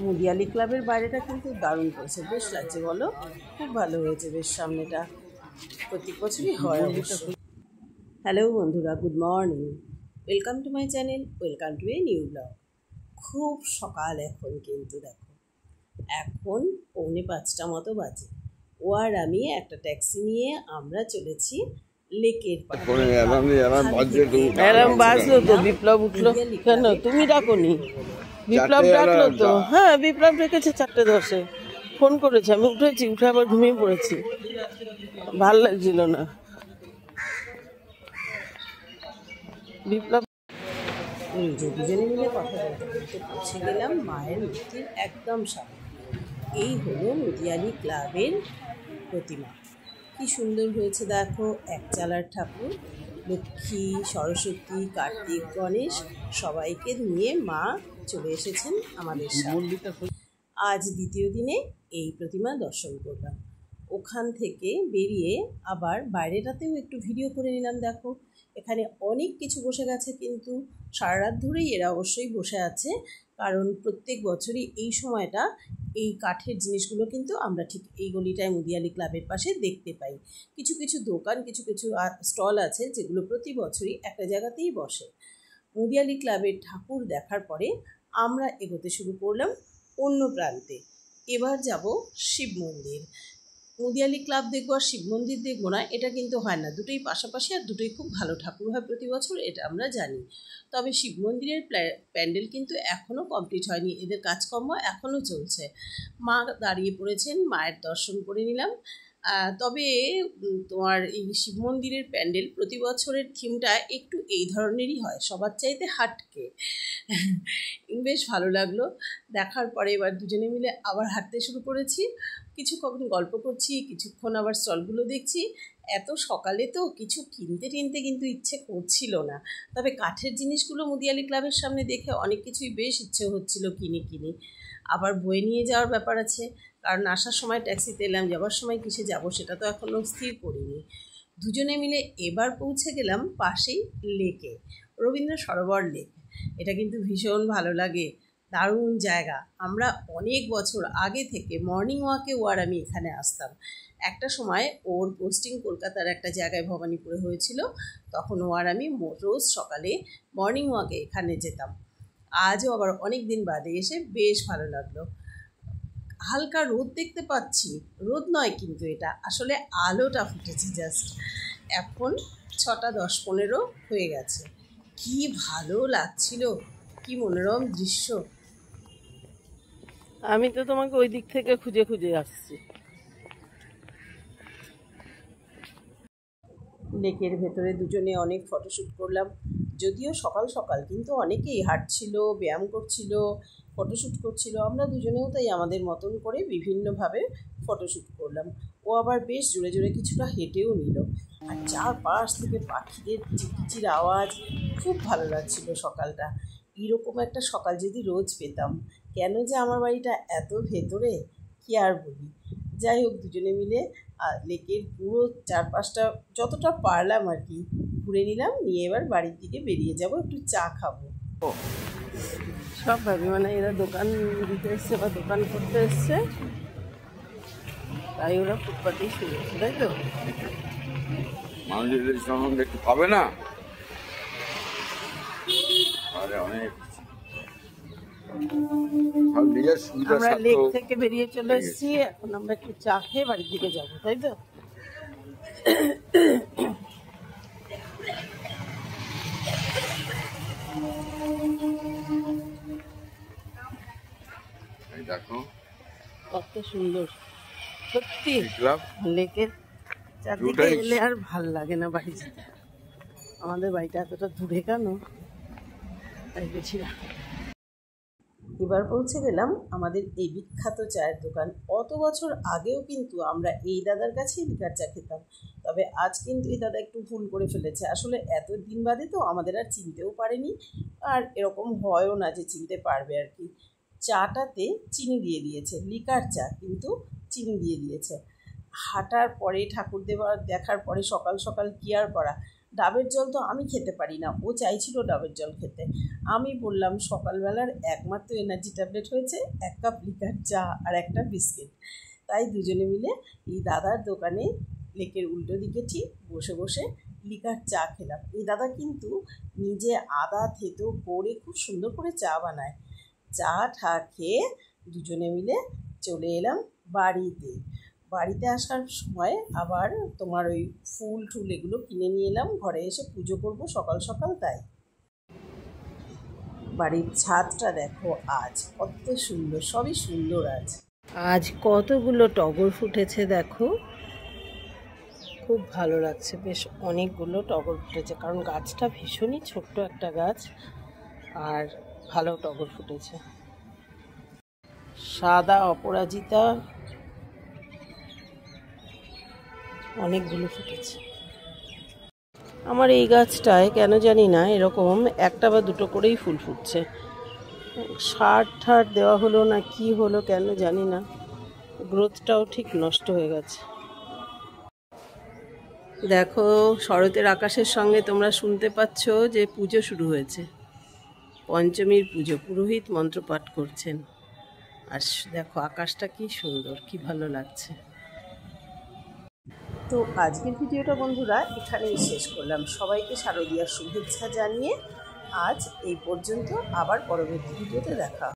মুদিয়ালি ক্লাবের বাইরেটা কিন্তু দারুণ করেছে, বেশ লাগছে বলো, খুব ভালো হয়েছে, বেশ সামনেটা প্রত্যেক বছরই হয় অবশ্য। হ্যালো বন্ধুরা, good morning, welcome to my channel, welcome to a new blog. খুব সকাল এখন, কিন্তু দেখো এখন 4:45 মতো বাজে। ও আর আমি একটা ট্যাক্সি নিয়ে আমরা চলেছি লেকের পাড়ে। অ্যালার্ম বাজলো তো, বিপ্লব উঠলো কেন? তুমি ডাকোনি? বিপ্লব ডাকলো তো। হ্যাঁ, বিপ্লব ডেকেছে 4:10-এ, ফোন করেছে, আমি উঠেছি, উঠে আবার ঘুমিয়ে পড়েছি, ভাল লাগছিল না। বিপ্লব দুজনে মিলে কথা বলতে বলতে পৌঁছে গেলাম মায়ের মূর্তির একদম সামনে। এই হলো মুদিয়ালি ক্লাবের প্রতিমা। কি সুন্দর হয়েছে দেখো, একচালার ঠাকুর, লক্ষ্মী, সরস্বতী, কার্তিক, গণেশ সবাইকে নিয়ে মা চলে এসেছেন আমাদের সামনে। আজ দ্বিতীয় দিনে এই প্রতিমা দর্শন করলাম। ওখান থেকে বেরিয়ে আবার বাইরেটাতেও একটু ভিডিও করে নিলাম। দেখো এখানে অনেক কিছু বসে গেছে, কিন্তু সারা রাত ধরেই এরা অবশ্যই বসে আছে, কারণ প্রত্যেক বছরই এই সময়টা এই কাঠের জিনিসগুলো কিন্তু আমরা ঠিক এই গলিটায় মুদিয়ালি ক্লাবের পাশে দেখতে পাই। কিছু কিছু দোকান, কিছু কিছু স্টল আছে যেগুলো প্রতি বছরই একটা জায়গাতেই বসে। মুদিয়ালি ক্লাবের ঠাকুর দেখার পরে আমরা এগোতে শুরু করলাম অন্য প্রান্তে। এবার যাব শিব মন্দির। মুদিয়ালি ক্লাব দেখবো আর শিব মন্দির দেখবো না, এটা কিন্তু হয় না, দুটোই পাশাপাশি, আর দুটোই খুব ভালো ঠাকুর হয় প্রতি বছর, এটা আমরা জানি। তবে শিব মন্দিরের প্যান্ডেল কিন্তু এখনও কমপ্লিট হয়নি, এদের কাজকর্ম এখনও চলছে। মা দাঁড়িয়ে পড়েছেন, মায়ের দর্শন করে নিলাম। তবে তোমার এই শিব মন্দিরের প্যান্ডেল প্রতি বছরের থিমটা একটু এই ধরনেরই হয়, সবার চাইতে হাটকে। বেশ ভালো লাগলো দেখার পরে। এবার দুজনে মিলে আবার হাঁটতে শুরু করেছি, কিছুক্ষণ গল্প করছি, কিছুক্ষণ আবার স্টলগুলো দেখছি। এত সকালে তো কিছু কিনতে কিন্তু ইচ্ছে করছিল না, তবে কাঠের জিনিসগুলো মুদিয়ালি ক্লাবের সামনে দেখে অনেক কিছুই বেশ ইচ্ছে হচ্ছিল কিনি। আবার বয়ে নিয়ে যাওয়ার ব্যাপার আছে, কারণ আসার সময় ট্যাক্সিতে এলাম, যাওয়ার সময় কিসে যাব সেটা তো এখনও স্থির করিনি। দুজনে মিলে এবার পৌঁছে গেলাম পাশেই লেকে, রবীন্দ্র সরোবর লেক। এটা কিন্তু ভীষণ ভালো লাগে, দারুণ জায়গা। আমরা অনেক বছর আগে থেকে মর্নিং ওয়াকে ও আর আমি এখানে আসতাম। একটা সময় ওর পোস্টিং কলকাতার একটা জায়গায় ভবানীপুরে হয়েছিল, তখন ও আর আমি রোজ সকালে মর্নিং ওয়াকে এখানে যেতাম। আজও আবার অনেক দিন বাদে এসে বেশ ভালো লাগলো। হালকা রোদ দেখতে পাচ্ছি, রোদ নয় কিন্তু এটা আসলে আলোটা ফুটেছে জাস্ট। এখন 6:10-15 হয়ে গেছে। কি ভালো লাগছিল, কি মনোরম দৃশ্য। আমি তো তোমাকে ওই দিক থেকে খুঁজে খুঁজে আসছি। লেকের ভেতরে দুজনে অনেক ফটোশ্যুট করলাম, যদিও সকাল সকাল, কিন্তু অনেকেই হাঁটছিল, ব্যায়াম করছিল, ফটোশ্যুট করছিল। আমরা দুজনেও তাই আমাদের মতন করে বিভিন্নভাবে ফটোশ্যুট করলাম। ও আবার বেশ জোরে জোরে কিছুটা হেঁটেও নিল, আর চারপাশ থেকে পাখিদের চিকিচির আওয়াজ, খুব ভালো লাগছিল সকালটা। এরকম একটা সকাল যদি রোজ পেতাম। কেন যে আমার বাড়িটা এত ভেতরে, কি আর বলি। যাই হোক, দুজনে মিলে লেকের পুরো চারপাশটা যতটা পারলাম আর কি ঘুরে নিলাম, নিয়ে এবার বাড়ির দিকে বেরিয়ে যাব, একটু চা খাবো। সব ভাবি মানে এরা দোকান দিতে এসছে বা দোকান করতে এসছে, তাই ওরা ফুটপাতেই শুরু, তাই তো? মানুষের সম্বন্ধে একটু পাবে না, আরে অনেক আমরা লেক থেকে বেরিয়ে চলে এসেছি, এখন আমরা একটু চা খেয়ে বাড়ির দিকে যাবো, তাই তো? দেখো কত সুন্দর সত্যি লেকের চারদিকে এলে আর ভাল লাগে না বাড়ি যেতে। আমাদের বাড়িটা এতটা দূরে কেন, তাই গেছিলাম। এবার পৌঁছে গেলাম আমাদের এই বিখ্যাত চায়ের দোকান। অত বছর আগেও কিন্তু আমরা এই দাদার কাছেই লিকার চা খেতাম, তবে আজ কিন্তু এই দাদা একটু ভুল করে ফেলেছে। আসলে এত দিন বাদে তো আমাদের আর চিনতেও পারেনি, আর এরকম হয়ও না যে চিনতে পারবে আর কি। চাটাতে চিনি দিয়ে দিয়েছে, লিকার চা কিন্তু চিনি দিয়ে দিয়েছে। হাঁটার পরে ঠাকুর দেখার পরে সকাল সকাল কি আর করা, ডাবের জল তো আমি খেতে পারি না, ও চাইছিল ডাবের জল খেতে। আমি বললাম সকালবেলার একমাত্র এনার্জি ট্যাবলেট হয়েছে 1 কাপ লিকার চা আর একটা বিস্কিট। তাই দুজনে মিলে এই দাদার দোকানে লেকের উল্টো দিকে ঠিক বসে বসে লিকার চা খেলাম। এই দাদা কিন্তু নিজে আদা থেতো করে খুব সুন্দর করে চা বানায়। চা ঠা খেয়ে দুজনে মিলে চলে এলাম বাড়িতে আসার সময় আবার তোমার ওই ফুল টুল এগুলো কিনে নিয়ে এলাম, ঘরে এসে পুজো করব সকাল সকাল। তাই বাড়ির ছাদটা দেখো আজ কত সুন্দর, সবই সুন্দর। আজ কতগুলো টগর ফুটেছে দেখো, খুব ভালো লাগছে। বেশ অনেকগুলো টগর ফুটেছে, কারণ গাছটা ভীষণই ছোট্ট একটা গাছ, আর ভালো টগর ফুটেছে। সাদা অপরাজিতা অনেকগুলো ফুটেছে। আমার এই গাছটায় কেন জানি না এরকম একটা বা দুটো করেই ফুল ফুটছে। সার ঠার দেওয়া হলো না কি হলো কেন জানি না, গ্রোথটাও ঠিক নষ্ট হয়ে গেছে। দেখো শরতের আকাশের সঙ্গে তোমরা শুনতে পাচ্ছ যে পুজো শুরু হয়েছে, পঞ্চমীর পুজো। পুরোহিত মন্ত্রপাঠ করছেন, আর দেখো আকাশটা কি সুন্দর, কি ভালো লাগছে। তো আজকের ভিডিওটা বন্ধুরা এখানেই শেষ করলাম। সবাইকে শারদীয়ার শুভেচ্ছা জানিয়ে আজ এই পর্যন্ত, আবার পরবর্তী ভিডিওতে দেখা।